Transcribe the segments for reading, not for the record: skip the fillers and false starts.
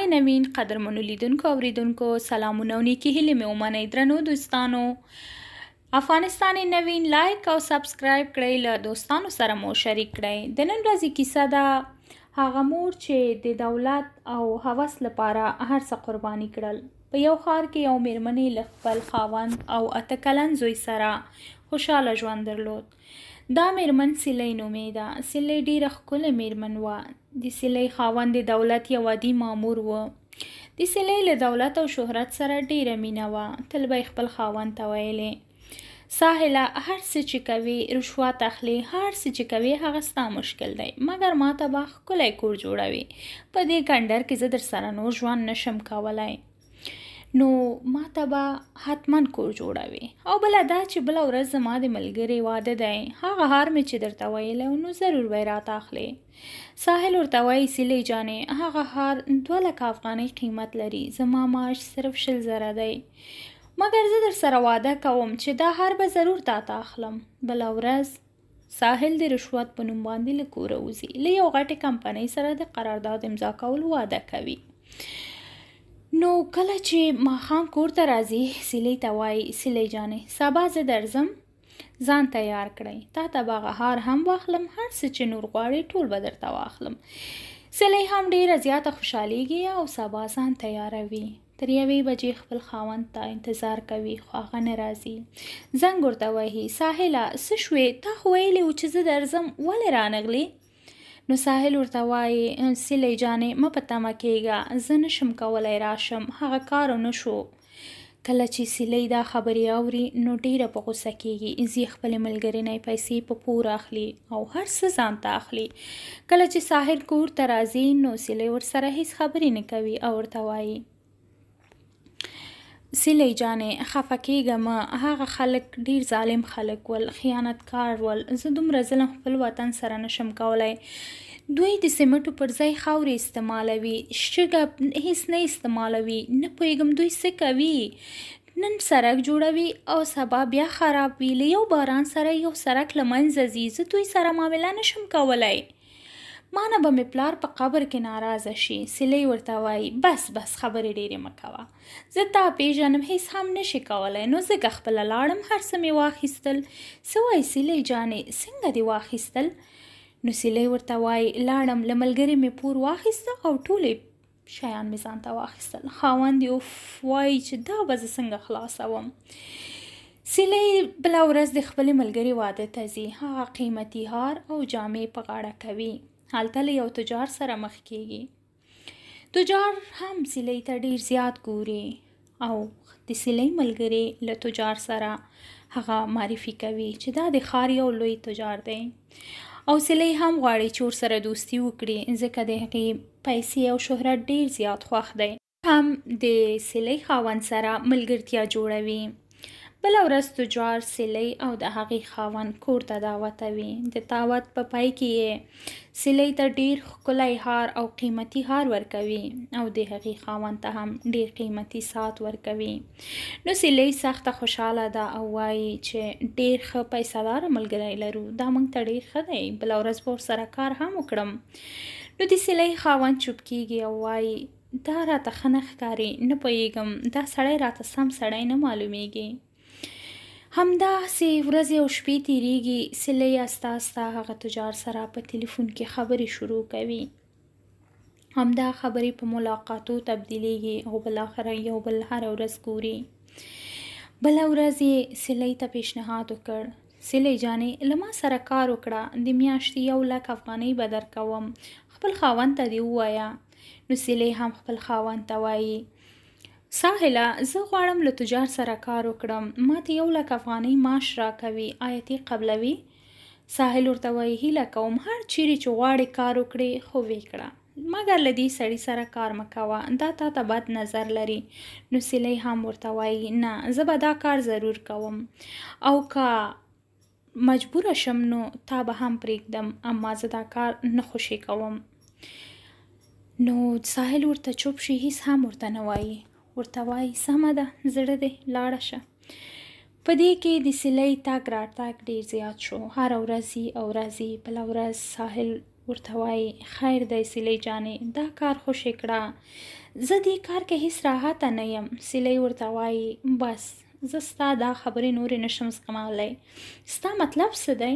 های نوین قدرمنو لیدونکو اوریدونکو سلامونه و نیکی هیلې مې ومنئ. درنو دوستانو، افغانستان نوین لایک او سبسکرایب کړئ، له دوستانو سره مو شریک کړئ. د نن ورځې کیسه ده هغه مور چې د دولت او هوس لپاره هر څه قرباني کړل. په یو ښار کې یو میرمنې له خپل خاوند او 8 کلن زوی سره خوشحاله ژوند درلود. دا میرمن سیلۍ نومېده. سیلۍ ډېره ښکلې میرمن وه. د سیلۍ خاوند د دولت یو عادي مامور و. د سیلۍ له دولت او شهرت سره ډېره مینه وه. تل به یې خپل خاوند ته ویلې: ساحله، هر څه چې کوي رشوت اخلي، هر څه چې کوي هغه ستا مشکل دی، مګر ما ته به ښکلی کور جوړوي. په دې کندر کې زه در سره نور ژوند نشم کولی، نو ما ته به حتما کور جوړوي. او بله دا چې بله ورځ زما د ملګرې واده دی، هغه هار مې چې درته ویلی نو ضرور به یې راته اخلې. ساحل ورته وایي: سیلۍ جانې، هغه هار 2 لکه افغانۍ قیمت لري، زما معاش صرف 10,000 دی، مګر زه در سره واده کوم چې دا هار به ضرور تا ته اخلم. بله ورځ ساحل د رشوت په نوم باندې له کوره وځي، له یو غټې کمپنۍ سره د قرارداد امضا کول واده کوي. نو کله چې ماښام کور ته راځي، سیلۍ ته وایي: سیلۍ جانې، سبا زه درځم، ځان تیار کړئ، تا ته به هغه هار هم واخلم، هر څه چې نور غواړې ټول به درته واخلم. سیلۍ هم ډېره زیاته خوشحالیږي او سبا ځان تیاروي. تر 1 بجې خپل خاوند ته انتظار کوي، خو هغه نه راځي. زنګ ورته وهي: ساحله، څه شوې؟ تا خو ویلې و چې زه درځم، ولې رانغلې؟ نو ساحل ورته وایي: سیلۍ جانې، مه په تمه کېږه، زه نشم کولی راشم، هغه کار ونه شو. کله چې سیلۍ دا خبرې اوري نو ډېره په غوسه کېږي. ځي خپلې ملګرې نه یې پیسې په پور اخلي او هر څه ځان ته اخلي. کله چې ساحل کور ته راځي نو سیلۍ ورسره هیڅ خبرې نه کوي او ورته وایي: سیلۍ جانې، خفه کېږه مه، هغه خلک ډېر ظالم خلک ول، خیانتکار ول، زه دومره ظلم خپل وطن سره نشم کولی. دوی د سمټو پر ځای خاورې استعمالوي، شګه هیڅ نه استعمالوي، نه پوهېږم دوی څه کوي. نن سړک جوړوي او سبا بیا خراب وي، له یو باران سره یو سړک له منځه ځي، زه دوی سره معامله نشم کولی. ما نه به مې پلار په قبر کې ناراضه شي. سیلۍ ورته وایي: بس خبرې ډېرې مه کوه، زه تا پیژنم، هیڅ هم نشي کولی. نو ځکه خپله لاړم، هر څه مې واخیستل. څه وایي سیلۍ جانې، څنګه دې واخیستل؟ نو سیلۍ ورته وایي: لاړم، له ملګرې مې پور واخیسته او ټولې شیان مې ځان ته واخیستل. خاوند یې اوف وایي چې دا به زه څنګه خلاصوم. سیلۍ بله ورځ د خپلې ملګرې واده ته ځي. هغه قیمتي هار او جامې په غاړه کوي. هلته له یو تجار سره مخ کېږي. تجار هم سیلۍ ته ډېر زیات ګوري او د سیلۍ ملګرې له تجار سره هغه معرفي کوي چې دا د ښار یو لوی تجار دی او سیلۍ هم غواړي چې ورسره دوستي وکړي، ځکه د هغې پیسې او شهرت ډېر زیات خوښ دی. هم د سیلۍ خاوند سره ملګرتیا جوړوي. بله ورځ تجار سیلۍ او د هغې خاوند کور ته دعوتوي. د دعوت په پای کې یې سیلۍ ته ډېر ښکلی هار او قیمتي هار ورکوي او د هغې خاوند ته هم ډېر قیمتي ساعت ورکوي. نو سیلۍ سخته خوشحاله ده او وایي چې ډېر ښه پیسه داره ملګری لرو، دا موږ ته ډېر ښه دی، بله ورځ به ورسره کار هم وکړم. نو د سیلۍ خاوند چوپ کېږي او وایي: دا راته ښه نه ښکاري، نه پوهېږم، دا سړی راته سم سړی نه معلومیږي. همداسې ورځې او شپې تېرېږي. سیلۍ استه استه هغه تجار سره په تلیفون کې خبرې شروع کوي. همدا خبرې په ملاقاتو تبدیلېږي او بالاخره یو بل هره ورځ ګوري. بله ورځ یې سیلۍ ته پیشنهاد وکړ: سیلۍ جانې، له ما سره کار وکړه، د میاشتې 1 لک افغانۍ به درکوم، خپل خاوند ته دې ووایه. نو سیلۍ هم خپل خاوند ته وایي: ساحله، زه غواړم له تجار سره کار وکړم، ما ته 1 لک افغانۍ معاش راکوي، آیا ته قبلوي؟ ساحل ورته وایي: هیله کوم، هر چیرې چې غواړې کار وکړې خو ویې کړه، مګر له دې سړي سره کار مه کوه، دا تا ته بد نظر لري. نو سیلۍ هم ورته وایي: نه، زه به دا کار ضرور کوم او که مجبوره شم نو تا به هم پرېږدم، اما زه دا کار نه خوشې کوم. نو ساحل ورته چوپ شي، هیڅ هم ورته نه وایي. ورته وایي: سمه ده، زړه دې لاړه شه. په دې کې د سیلۍ تګ راتګ ډېر زیات شو. هره ورځ او راځي. بله ورځ ساحل ورته وایي خیر دی سیلۍ جانې دا کار خوشې کړه، زه دې کار کې هیڅ راحته نه یم. سیلۍ ورته وایي بس زه ستا دا خبرې نورې نشم زغملی، ستا مطلب څه دی؟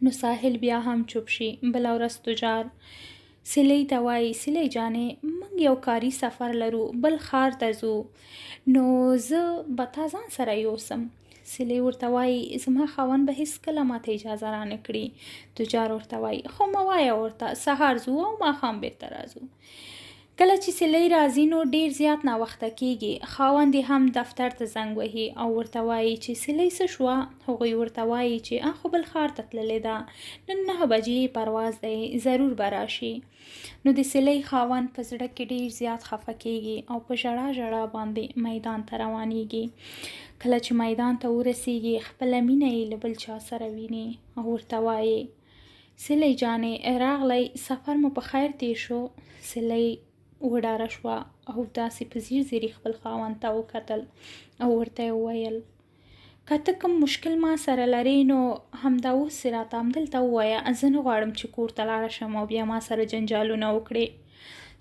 نو ساحل بیا هم چوپ شي. بله ورځ تجار سیلۍ ته وایي سیلۍ جانې موږ یو کاري سفر لرو، بل ښار ته ځو، نو زه به تا ځان سره یوسم. سیلۍ ورته وایي زما خاوند به هیڅکله ماته اجازه رانه کړي. تجار ورته وایي خو مه وایه ورته، سهار ځو او ماښام بېرته راځو. کله چې سیلۍ راځي نو ډېر زیات ناوخته کېږي. خاوند یې هم دفتر ته زنګ وهي او ورته وایي چې سیلۍ څه شوه؟ هغوی ورته وایي چې خو بل ښار ته تللې ده، نن 9 بجې پرواز دی، ضرور به راشي. نو د سیلۍ خاوند په زړه کې ډېر زیات خفه کېږي او په ژړا ژړا باندې میدان ته روانېږي. کله چې میدان ته ورسېږي خپله مینه یې له بل چا سره ویني او ورته وایي سیلۍ جانې راغلی، سفر مو په خیر تیر شو. سیلۍ وډاره شوه او داسې په ځیر ځیري خپل خاوند ته وکتل او ورته یې وویل که ته کوم مشکل ما سره لرې نو همدا اوس یې راته همدلته ووایه، زه نه غواړم چې کور ته لاړه شم او بیا ما سره جنجالونه وکړې.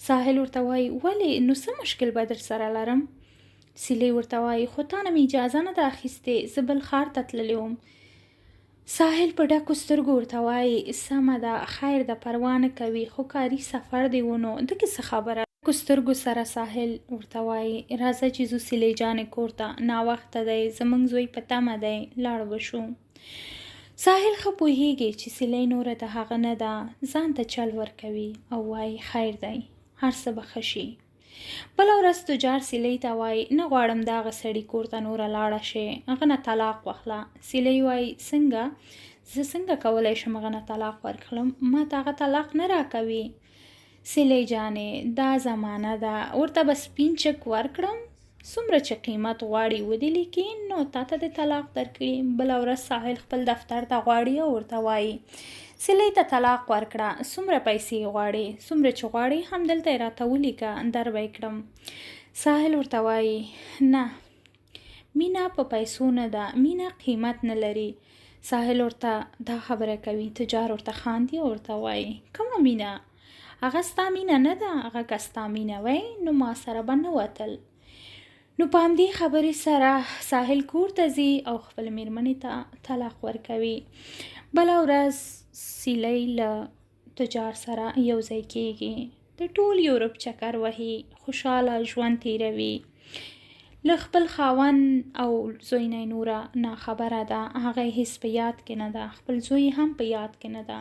ساحل ورته وایي ولې، نو څه مشکل به در سره لرم؟ سیلۍ ورته وایي خو تا نه مې اجازه نه ده اخیستې، زه بل ښار ته تللی وم. ساحل په ډکو سترګو ورته وایي سمه ده خیر ده پروا نه کوي، خو کاري سفر دی و نو دغې څه خبره. په سترګو سره ساحل ورته وایي راځه چې ځو سیلۍ جانې کور ته، ناوخته دی، زموږ زوی په تمه دی، لاړ به شو. ساحل ښه پوهیږي چې سیلۍ نوره د هغه نه ده، ځان ته چل ورکوي او وایي خیر دی هر څه به ښه شي. بله ورځ تجار سیلۍ ته وایي نه غواړم د هغه سړي کور ته نوره لاړه شي، هغه نه طلاق واخله. سیلۍ وایي څنګه، زه څنګه کولی شم هغه نه طلاق ورکړم، ما ته هغه طلاق نه راکوي. سیلۍ جانې دا زمانه ده، ورته به سپین چک ورکړم، څومره چې قیمت غواړي ودې لیکي نو تا ته د طلاق درکړي. بله ورځ ساحل خپل دفتر ته غواړي او ورته وایي سیلۍ ته طلاق ورکړه، څومره پیسې غواړي، څومره چې غواړي همدلته یې راته ولیکه در به یې کړم. ساحل ورته وایي نه مینه په پیسو نه ده، مینه قیمت نه لري. ساحل ورته دا خبره کوي. تجار ورته خاندي او ورته وایي کومه مینه، هغه ستا مینه نه ده، هغه که ستا مینه وی نو ما سره به نه وتل. نو په همدې خبرې سره ساحل کور ته ځي او خپل میرمنې ته طلاق ورکوي. بله ورځ سیلۍ له تجار سره یو ځای کېږي، د ټول یورپ چکر وهي، خوشحاله ژوند تیروي. له خپل خاوند او زوی نه نوره ناخبره ده، هغه هیڅ په یاد کې نه ده، خپل زوی هم په یاد کې نه ده،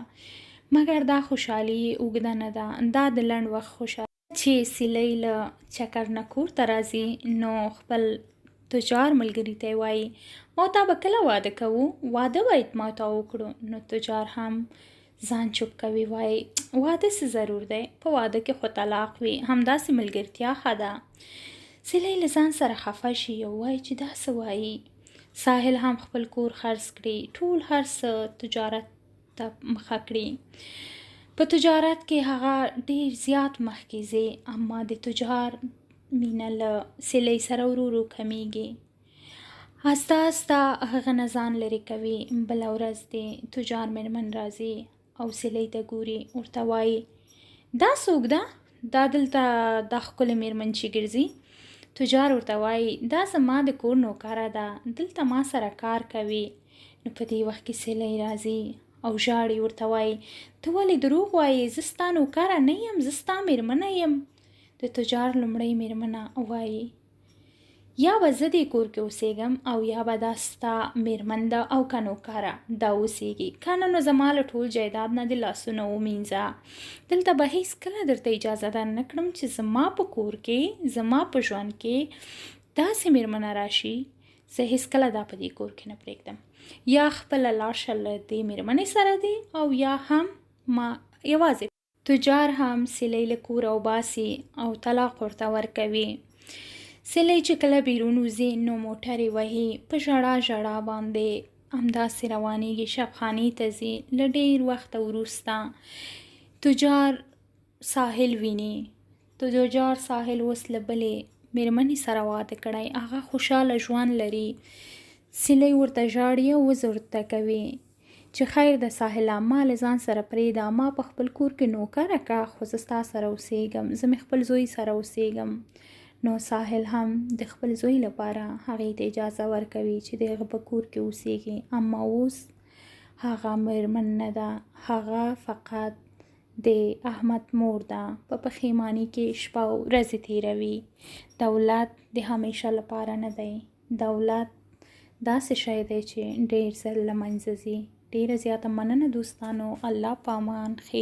مګر دا خوشحالي اوږده نه ده، دا د لنډ وخت خوشحالي. چې سیلۍ له چکر نه کور ته راځي نو خپل تجار ملګري ته وایي ما تا به کله واده کوو، واده باید ما تا وکړو. نو تجار هم ځان چوپ کوي، وایي واده څه ضرور دی، په واده کې خو طلاق وي، همداسې ملګرتیا ښه ده. سیلۍ له ځان سره خفه شي او وایي چې دا څه وایي. ساحل هم خپل کور خرڅ کړي، ټول هر څه تجارت ته مخه کړي. په تجارت کې هغه ډیر زیات مخکې ځي، اما د تجار مینه له سیلۍ سره ورو ورو کمیږي. آسته آسته هغه نه ځان لرې کوي. بله ورځ د تجار میرمن راځي او سیلۍ ته ګوري، ورته وایي دا څوک ده، دا دلته دا ښکلې میرمن چې ګرځي. تجار ورته وایي دا زما د کور نوکره ده، دلته ما سره کار کوي. نو په دې وخت کې سیلۍ راځي او ژاړي، ورته وایي ته ولې دروغ وایې، زه ستا نوکره نه یم، زه ستا میرمنه یم. د تجار لومړۍ میرمنه وایي یا به زه دې کور کې اوسېږم او یا به دا ستا میرمن ده او که نوکره دا اوسېږي، که نه نو زما له ټول جایداد نه د لاسونه ومینځه، دلته به هیڅکله درته اجازه در نه کړم چې زما په کور کې زما په ژوند کې داسې میرمنه راشي، زه هیڅکله دا په دې کور کې نه پرېږدم، یا خپله لاړ شه له دې میرمنې سره دی او یا هم ما یوازې. تجار هم سیلۍ له کوره وباسي او طلاق ورته ورکوي. سیلۍ چې کله بیرون وځي نو موټرې وهي، په ژړا ژړا باندې همداسې روانېږي، شبخانې ته ځي. له ډېر وخته وروسته تجار ساحل ویني. تجار ساحل اوس له بلې میرمنې سره واده کړی، هغه خوشحاله ژوند لري. سیلۍ ورته ژاړي او وزه ورته کوي چې خیر د ساحله ما له ځان سره پرېږده، ما په خپل کور کې نوکره کړه خو زه ستا سره اوسېږم، زه مې خپل زوی سره اوسېږم. نو ساحل هم د خپل زوی لپاره هغې ته اجازه ورکوي چې د هغه په کور کې اوسېږي. اما اوس هغه مېرمن نه ده، هغه فقط د احمد مور ده، په پښیماني کې شپه او ورځې تېروي. دولت د همیشه لپاره نه دی. دولت داسې شی دی چې ډېر ژر له منځه ځي. ډېره زیاته مننه دوستانو. الله په امان. ښې